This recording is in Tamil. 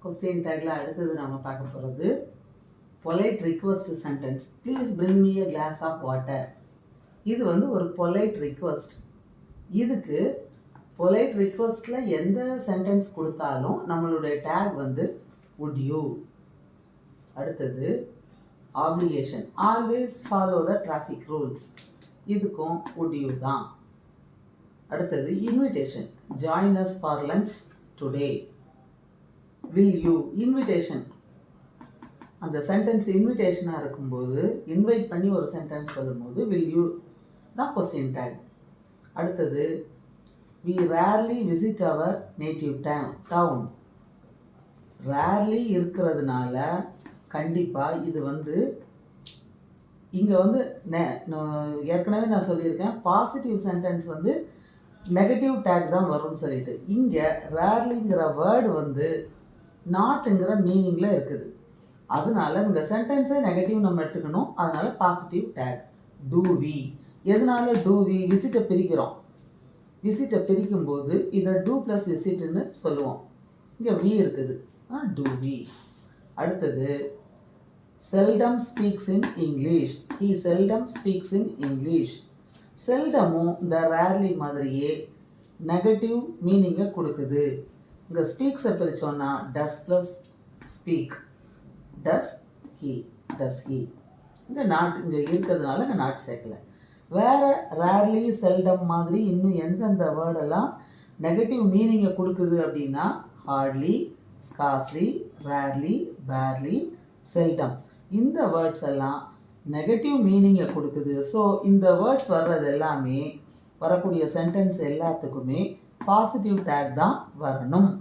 கொஸ்டின் டேக்ல அடுத்தது நம்ம பார்க்க போகிறது polite request sentence. Please bring me a glass of water. இது வந்து ஒரு பொலைட் ரிக்வஸ்ட். இதுக்கு பொலைட் ரிக்வஸ்ட்டில் எந்த சென்டென்ஸ் கொடுத்தாலும் நம்மளுடைய டேக் வந்து would you. அடுத்தது application, always follow the traffic rules. இதுக்கும் would you தான். அடுத்தது invitation, join us for lunch today. Will you, invitation. அந்த சென்டென்ஸ் இன்விடேஷனாக இருக்கும்போது இன்வைட் பண்ணி ஒரு சென்டென்ஸ் சொல்லும்போது வில் யூ தான் கொஸ்டின் டேக். அடுத்தது we rarely visit our native town. rarely இருக்கிறதுனால கண்டிப்பாக இது வந்து இங்கே வந்து ஏற்கனவே நான் சொல்லியிருக்கேன் பாசிட்டிவ் சென்டென்ஸ் வந்து நெகட்டிவ் டேக் தான் வரும்னு சொல்லிட்டு. இங்கே ரேர்லிங்கிற வேர்டு வந்து நாட்டுங்கிற மீனிங்கில் இருக்குது. அதனால இந்த சென்டென்ஸை நெகட்டிவ் நம்ம எடுத்துக்கணும். அதனால பாசிட்டிவ் டேக் டூ வி. எதனால டூ வி? விசிட்டை பிரிக்கிறோம். விசிட்டை பிரிக்கும்போது இதை டூ ப்ளஸ் விசிட்னு சொல்லுவோம். இங்கே வி இருக்குது, டூ வி. அடுத்தது seldom speaks in English. He seldom speaks in English. செல்டமும் இந்த ரேர்லி மாதிரியே நெகட்டிவ் மீனிங்கை கொடுக்குது. இங்கே ஸ்பீக்ஸை பிரித்தோன்னா does plus speak, does he, does he. இங்கே நாட் இங்கே இருக்கிறதுனால இங்கே நாட் சேர்க்கலை. வேறு ரேர்லி செல்டம் மாதிரி இன்னும் எந்தெந்த வேர்டெல்லாம் நெகட்டிவ் மீனிங்கை கொடுக்குது அப்படின்னா ஹார்ட்லி, ஸ்கார்ஸ்லி, ரேர்லி, பேர்லி, செல்டம். இந்த வேர்ட்ஸ் எல்லாம் நெகட்டிவ் மீனிங்கை கொடுக்குது. ஸோ இந்த வேர்ட்ஸ் வர்றது எல்லாமே வரக்கூடிய சென்டென்ஸ் எல்லாத்துக்குமே பாசிட்டிவ் டேக் தான் வரணும்.